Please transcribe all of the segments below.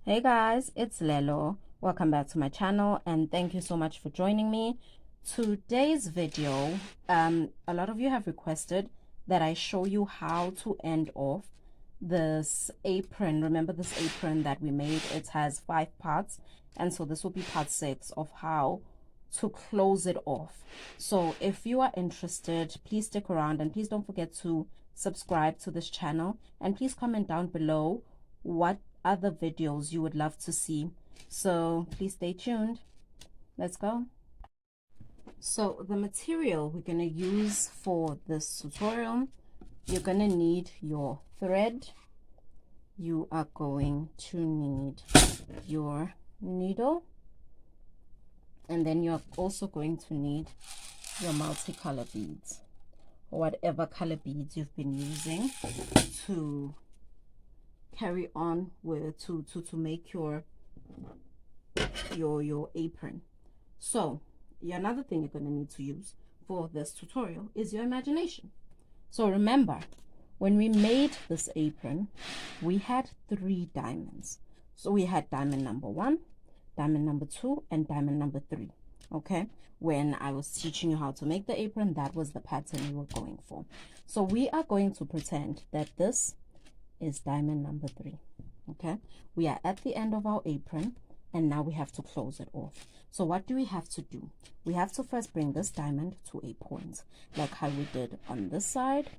Hey guys, it's Lelo. Welcome back to my channel and thank you so much for joining me. Today's video, a lot of you have requested that I show you how to end off this apron. Remember this apron that we made? It has 5 parts, and so this will be part 6 of how to close it off. So if you are interested, please stick around and please don't forget to subscribe to this channel, and please comment down below what other videos you would love to see. So please stay tuned. Let's go. So the material we're going to use for this tutorial, you're going to need your thread, you are going to need your needle, and then you're also going to need your multicolor beads, or whatever color beads you've been using to carry on with to make your apron. So another thing you're going to need to use for this tutorial is your imagination. So remember, when we made this apron, we had 3 diamonds. So we had diamond number 1, diamond number 2, and diamond number 3. Okay, when I was teaching you how to make the apron, that was the pattern we were going for. So we are going to pretend that this is diamond number 3. Okay, we are at the end of our apron, and now we have to close it off. So what do we have to do? We have to first bring this diamond to a point, like how we did on this side.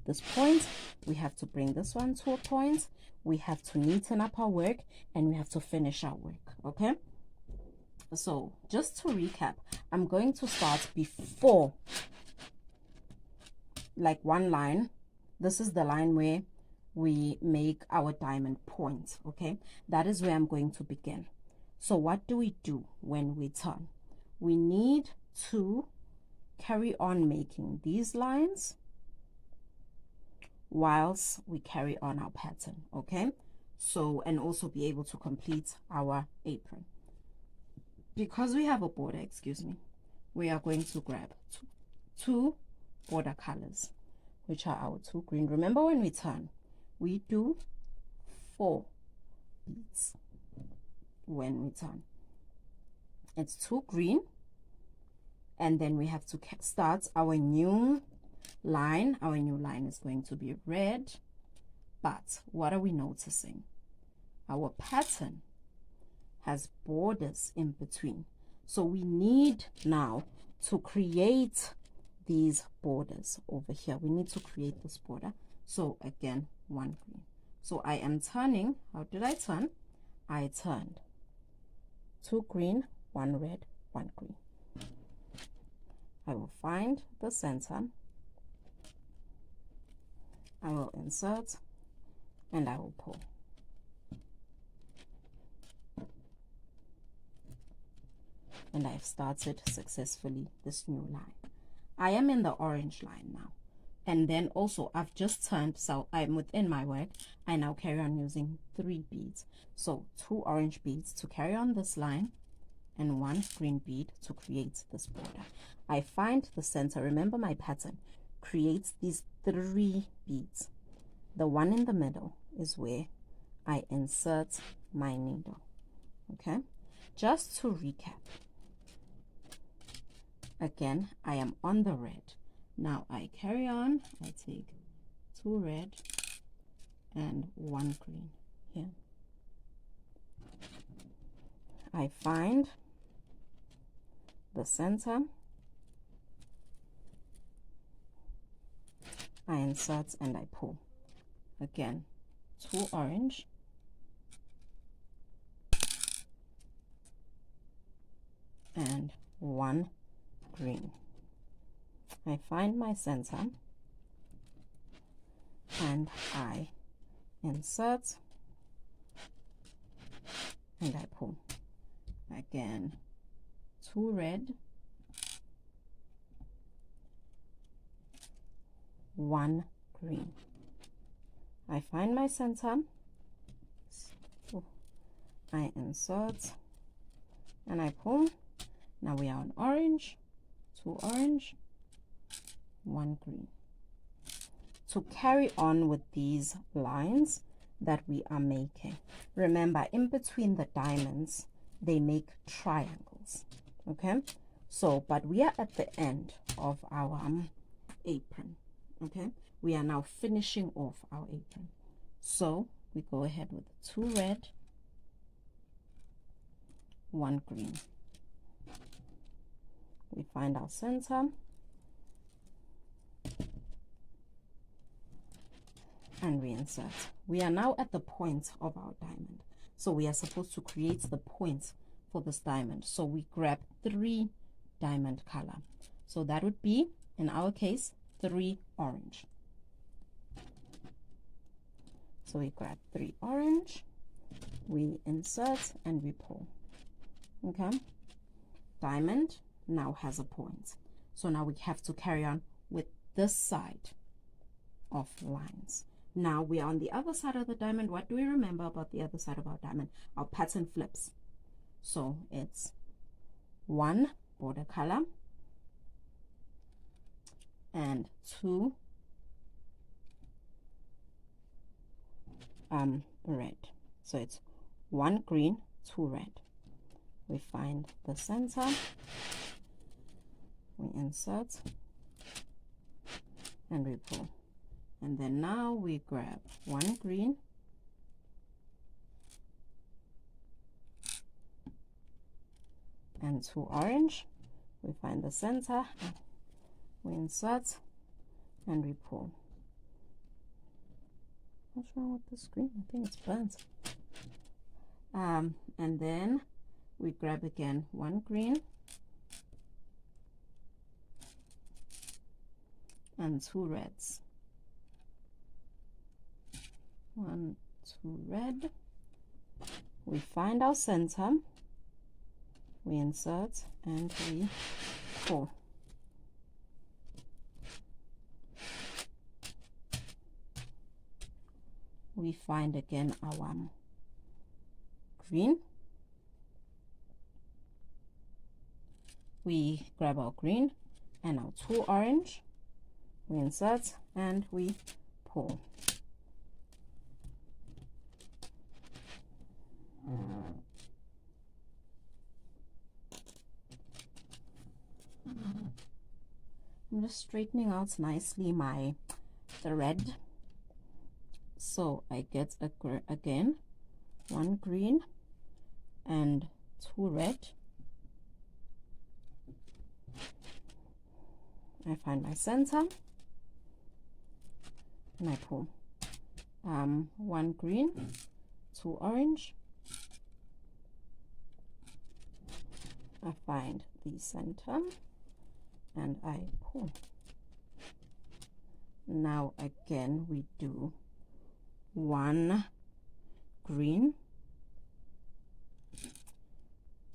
This point, we have to bring this one to a point. We have to neaten up our work, and we have to finish our work. Okay, so just to recap, I'm going to start before, like one line. This is the line where we make our diamond point. Okay, that is where I'm going to begin. So what do we do when we turn? We need to carry on making these lines whilst we carry on our pattern. Okay, so, and also be able to complete our apron. Because we have a border, excuse me, we are going to grab two border colors, which are our 2 green. Remember, when we turn, we do 4 beads. When we turn, it's 2 green, and then we have to start our new line. Our new line is going to be red, but what are we noticing? Our pattern has borders in between, so we need now to create these borders over here. We need to create this border. So again, 1 green. So I am turning. How did I turn? I turned 2 green, 1 red, 1 green. I will find the center, I will insert, and I will pull. And I've started successfully this new line. I am in the orange line now. And then also I've just turned, so I'm within my work. I now carry on using 3 beads. So 2 orange beads to carry on this line, and 1 green bead to create this border. I find the center. Remember, my pattern creates these 3 beads. The one in the middle is where I insert my needle. Okay, just to recap, again, I am on the red. Now I carry on. I take 2 red and 1 green here. I find the center, I insert, and I pull. Again, 2 orange and 1 green. I find my center, and I insert, and I pull. Again, 2 red, 1 green. I find my center, I insert, and I pull. Now we are on orange, 2 orange, 1 green. To carry on with these lines, that we are making. Remember, in between the diamonds, they make triangles. Okay, so but we are at the end of our apron. Okay, we are now finishing off our apron. So we go ahead with 2 red, 1 green. We find our center and we insert. We are now at the point of our diamond. So we are supposed to create the point for this diamond. So we grab 3 diamond color. So that would be, in our case, 3 orange. So we grab 3 orange, we insert and we pull. Okay, diamond now has a point. So now we have to carry on with this side of lines. Now we are on the other side of the diamond. What do we remember about the other side of our diamond? Our pattern flips. So it's 1 border color and 2 red. So it's 1 green, 2 red. We find the center, we insert and we pull. And then now we grab 1 green, and 2 orange. We find the center, we insert and we pull. What's wrong with the screen? I think it's burnt. And then we grab again 1 green and 2 reds. 1, 2 red. We find our center, we insert and we pull. We find again our green. We grab our green and our 2 orange. We insert and we pull. I'm just straightening out nicely my thread. So I get again 1 green and 2 red. I find my center and I pull. 1 green, 2 orange. I find the center and I pull. Now again we do 1 green,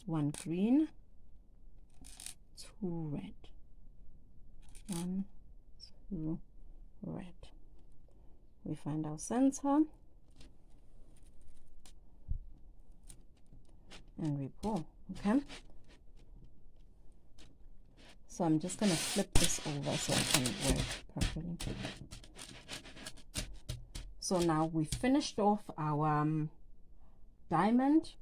1 green, 2 red, 1, 2 red. We find our center and we pull. Okay, so I'm just going to flip this over so I can work properly. So now we finished off our diamond,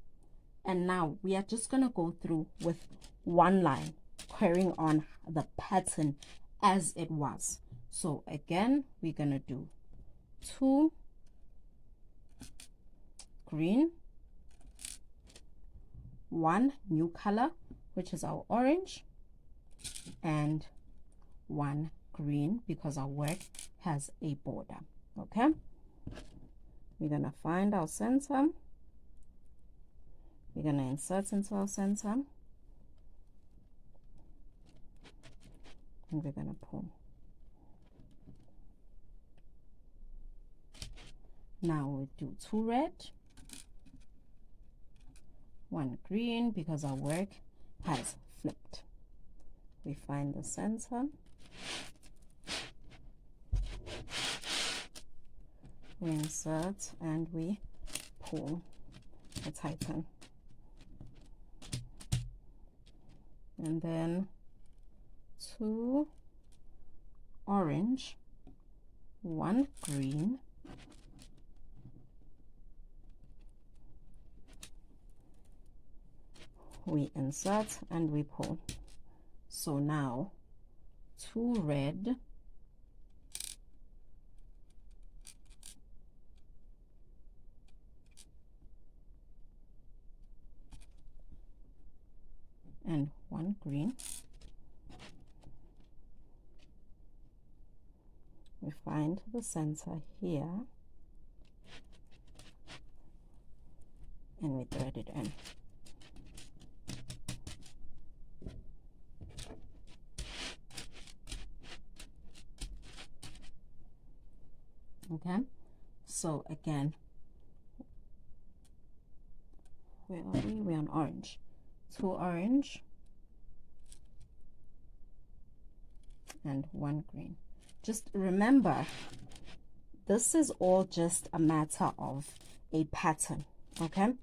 and now we are just going to go through with 1 line, carrying on the pattern as it was. So again, we're going to do 2 green, 1 new color, which is our orange, and 1 green because our work has a border. Okay, we're going to find our center, we're going to insert into our center, and we're going to pull. Now we do 2 red, 1 green because our work has flipped. We find the center, we insert and we pull or tighten. And then 2 orange, 1 green, we insert and we pull. So now 2 red, and 1 green. We find the center here and we thread it in. Okay, so again, where are we? We're on orange. 2 orange and 1 green. Just remember, this is all just a matter of a pattern. Okay,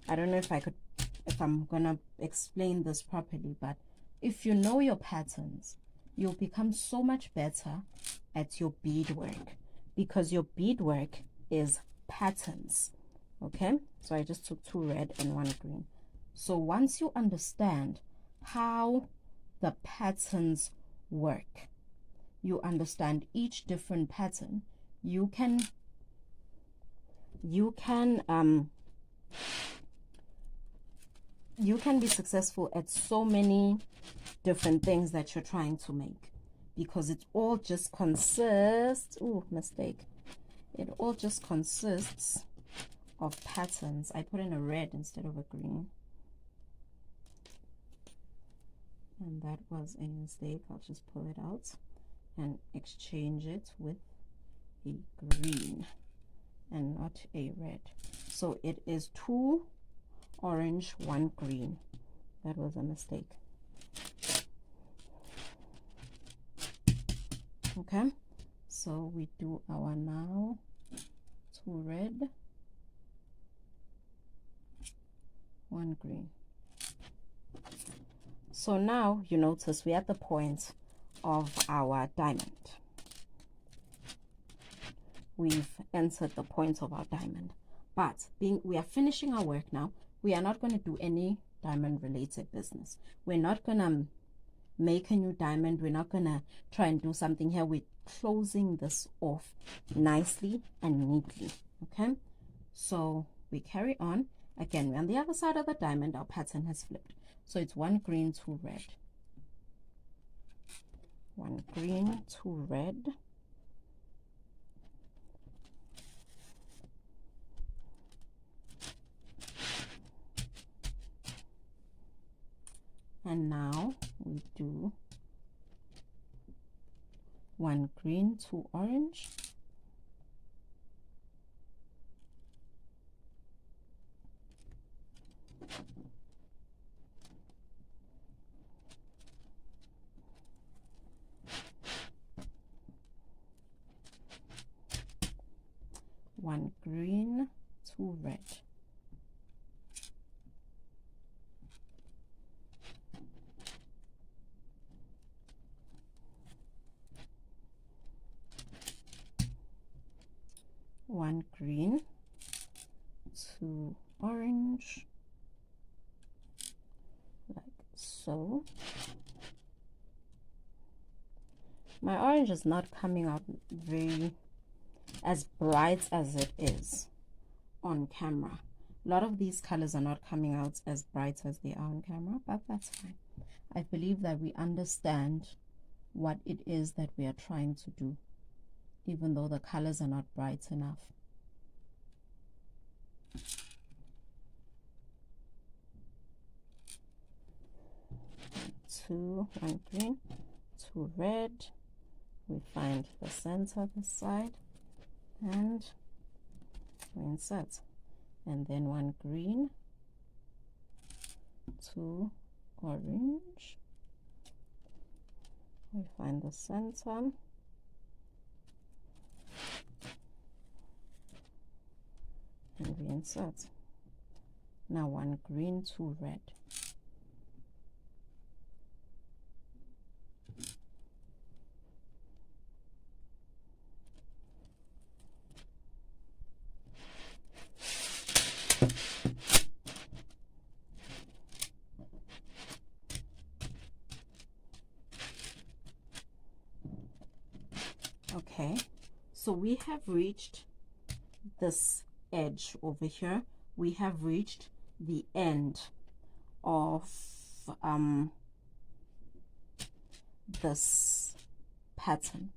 I don't know if I'm gonna explain this properly, but if you know your patterns, you'll become so much better at your bead work, because your bead work is patterns. Okay, so I just took 2 red and 1 green. So once you understand how the patterns work, you understand each different pattern, you can be successful at so many different things that you're trying to make, because it all just consists, it all just consists of patterns. I put in a red instead of a green, and that was a mistake. I'll just pull it out and exchange it with a green and not a red. So it is 2 orange, 1 green. That was a mistake. Okay, so we do our now 2 red, 1 green. So now you notice we're at the point of our diamond. We've entered the point of our diamond, but we are finishing our work now, we are not going to do any diamond related business. We're not going to make a new diamond. We're not going to try and do something here. We're closing this off nicely and neatly. Okay, so we carry on. Again, we're on the other side of the diamond. Our pattern has flipped. So it's 1 green, 2 red. 1 green, 2 red. And now we do 1 green, 2 orange. One green, 2 red. One green, 2 orange, like so. My orange is not coming out very as bright as it is on camera. A lot of these colors are not coming out as bright as they are on camera, but that's fine. I believe that we understand what it is that we are trying to do, even though the colors are not bright enough. One green, 2 red. We find the center this side and we insert, and then 1 green, 2 orange. We find the center and we insert. Now 1 green, 2 red. Okay, so we have reached this edge over here. We have reached the end of this pattern.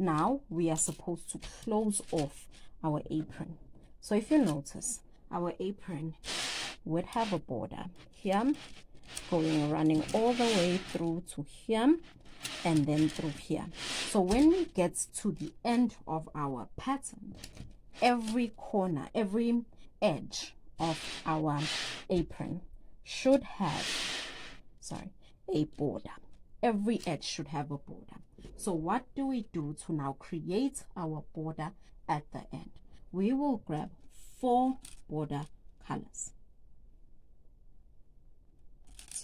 Now we are supposed to close off our apron. So if you notice, our apron would have a border here, running all the way through to here and then through here. So when we get to the end of our pattern, every corner, every edge of our apron should have, a border. Every edge should have a border. So what do we do to now create our border at the end? We will grab 4 border colors.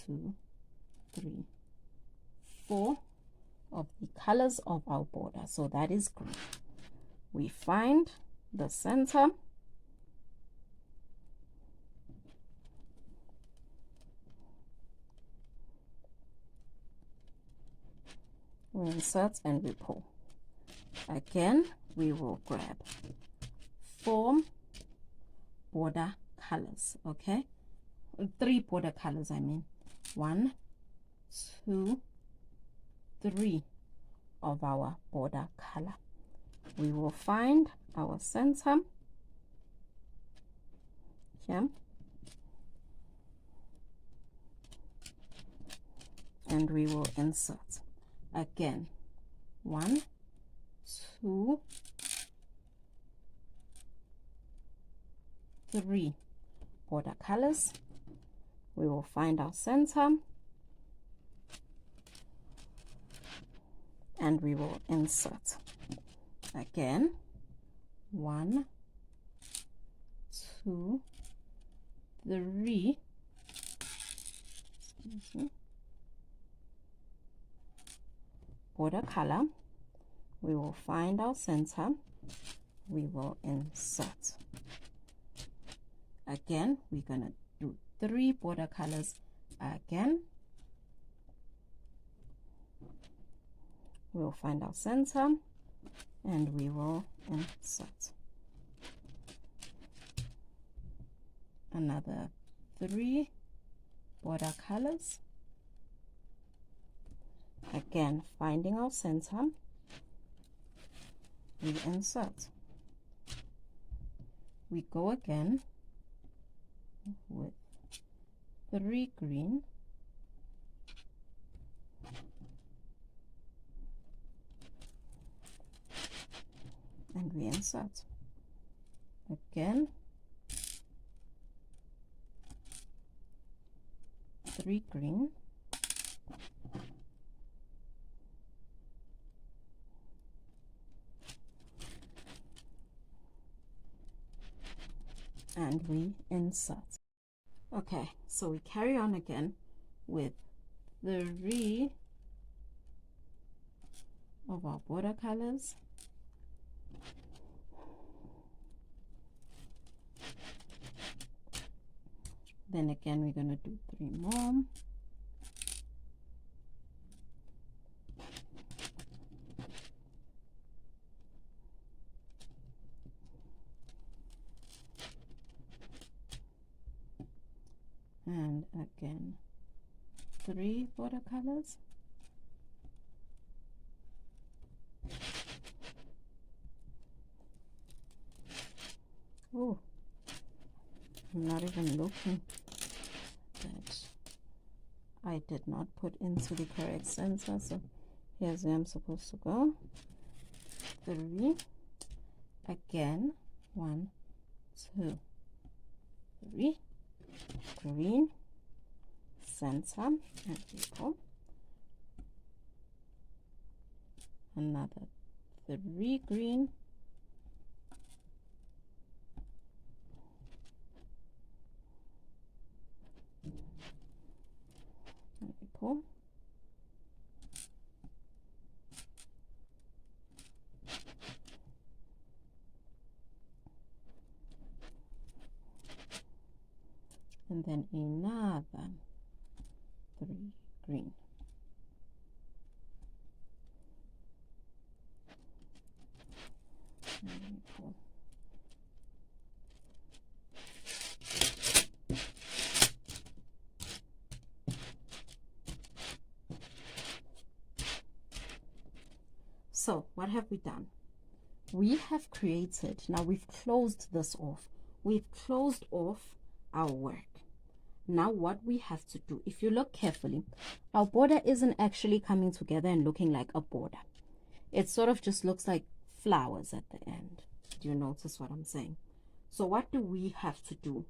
2, 3, 4 of the colors of our border. So that is green. We find the center, we insert and we pull. Again, we will grab 4 border colors, okay? 3 border colors, I mean. 1, 2, 3 of our border color. We will find our center here, and we will insert. Again, 1, 2, 3 border colors. We will find our center and we will insert. Again, 1, 2, 3. Border color. We will find our center. We will insert. Again, we're gonna do 3 border colors. Again, we'll find our center and we will insert. Another 3 border colors. Again, finding our center, we insert. We go again with 3 green, and we insert. Again, 3 green, and we insert. Okay, so we carry on again with 3 of our border colors. Then again, we're going to do 3 more. And again, 3 border colors. Oh, I'm not even looking. That I did not put into the correct center, so here's where I'm supposed to go. 3. Again, 1, 2, 3. Green, center, and we pull. Another 3 green, and we pull. And then another 3 green. So what have we done? We have created, now we've closed this off. We've closed off our work. Now what we have to do, if you look carefully, our border isn't actually coming together and looking like a border. It sort of just looks like flowers at the end. Do you notice what I'm saying? So what do we have to do?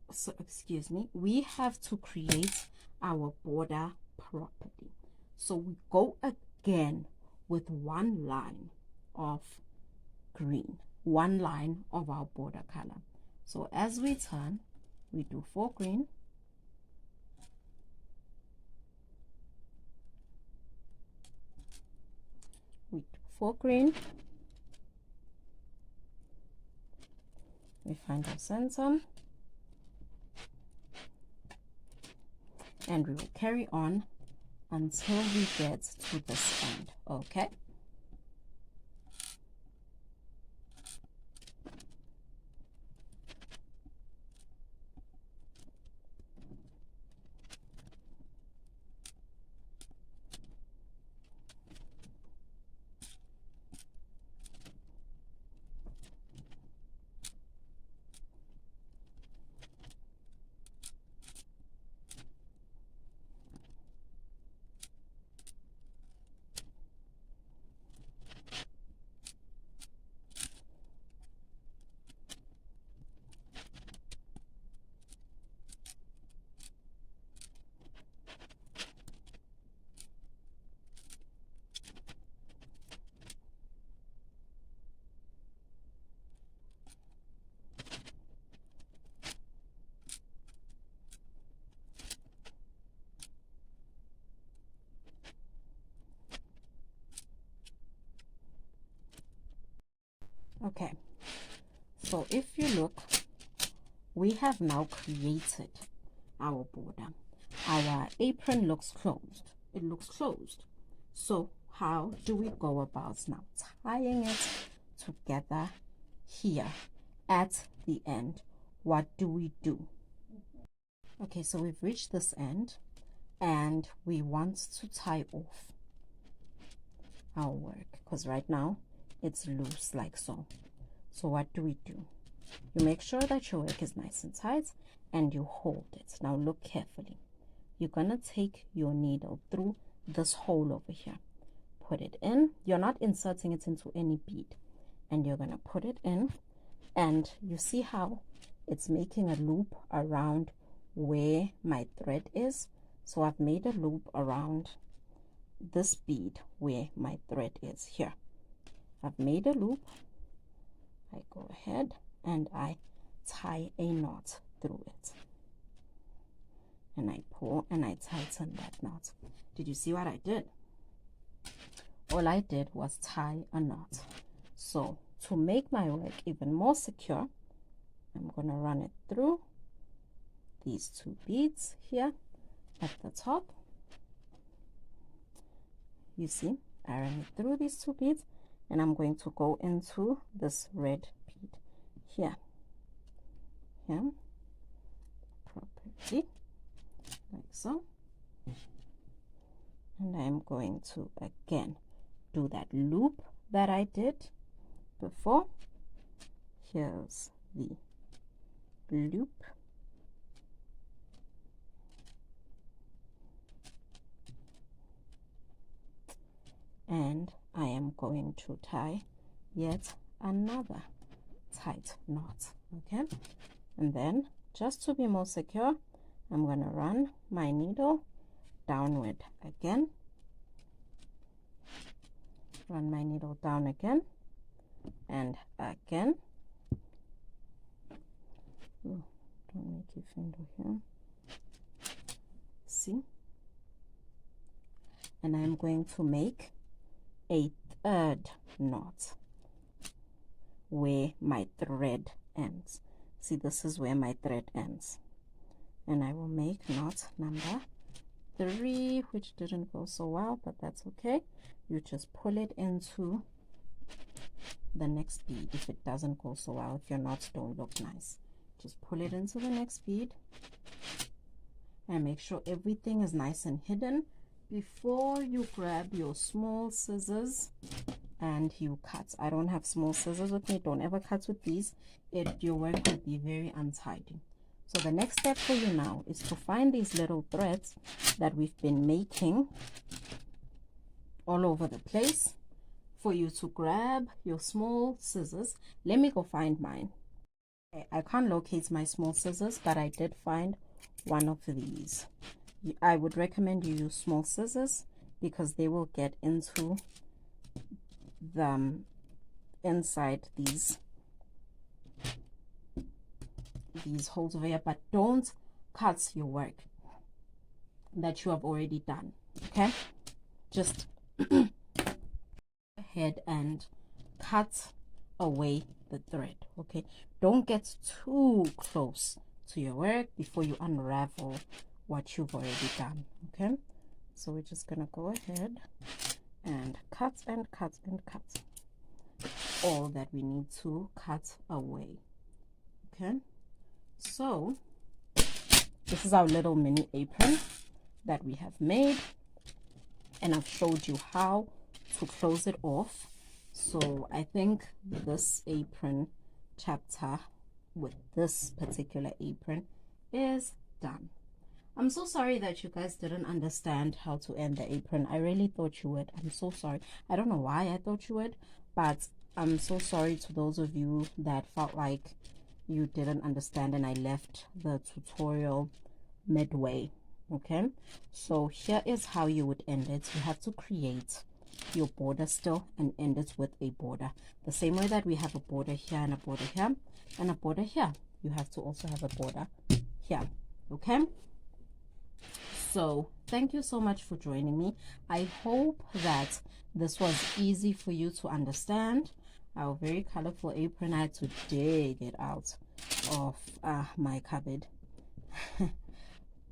So excuse me, we have to create our border properly. So we go again with one line of green, one line of our border color. So as we turn, we do 4 green, we do 4 green, we find our center, and we will carry on until we get to this end. Okay, okay. So if you look, we have now created our border. Our apron looks closed. It looks closed. So how do we go about now tying it together here at the end? What do we do? Okay, so we've reached this end and we want to tie off our work because right now it's loose like so. So what do we do? You make sure that your work is nice and tight and you hold it. Now look carefully. You're gonna take your needle through this hole over here, put it in. You're not inserting it into any bead, and you're gonna put it in, and you see how it's making a loop around where my thread is. So I've made a loop around this bead where my thread is here. I've made a loop. I go ahead and I tie a knot through it, and I pull and I tighten that knot. Did you see what I did? All I did was tie a knot. So to make my work even more secure, I'm going to run it through these 2 beads here at the top. You see, I ran it through these 2 beads, and I'm going to go into this red bead here, properly, like so. And I'm going to again do that loop that I did before. Here's the loop, and I am going to tie yet another tight knot. Okay, and then just to be more secure, I'm going to run my needle downward again, run my needle down again and again. Ooh, don't make your finger here. See, and I'm going to make a 3rd knot where my thread ends. See, this is where my thread ends, and I will make knot number 3, which didn't go so well, but that's okay. You just pull it into the next bead if it doesn't go so well, if your knots don't look nice. Just pull it into the next bead and make sure everything is nice and hidden before you grab your small scissors and you cut, I don't have small scissors with me, don't ever cut with these, your work will be very untidy. So the next step for you now is to find these little threads that we've been making all over the place, for you to grab your small scissors. Let me go find mine. Okay, I can't locate my small scissors, but I did find one of these. I would recommend you use small scissors because they will get into the inside these holes over here, but don't cut your work that you have already done. Okay, just ahead and cut away the thread. Okay, don't get too close to your work before you unravel what you've already done. Okay, so we're just gonna go ahead and cut and cut and cut all that we need to cut away. Okay, so this is our little mini apron that we have made, and I've showed you how to close it off. So I think this apron chapter with this particular apron is done. I'm so sorry that you guys didn't understand how to end the apron. I really thought you would. I'm so sorry. I don't know why I thought you would, but I'm so sorry to those of you that felt like you didn't understand and I left the tutorial midway. Okay, so here is how you would end it. You have to create your border still and end it with a border, the same way that we have a border here and a border here and a border here. You have to also have a border here. Okay, so thank you so much for joining me. I hope that this was easy for you to understand. Our very colorful apron, I had to dig it out of my cupboard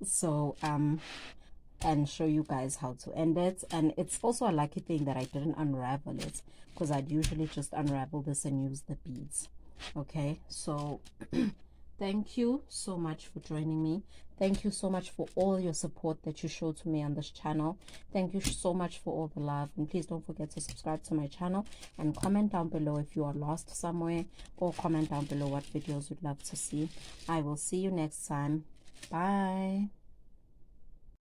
so and show you guys how to end it. And it's also a lucky thing that I didn't unravel it, because I'd usually just unravel this and use the beads. Okay, so thank you so much for joining me. Thank you so much for all your support that you show to me on this channel. Thank you so much for all the love, and please don't forget to subscribe to my channel and comment down below if you are lost somewhere, or comment down below what videos you'd love to see. I will see you next time. Bye.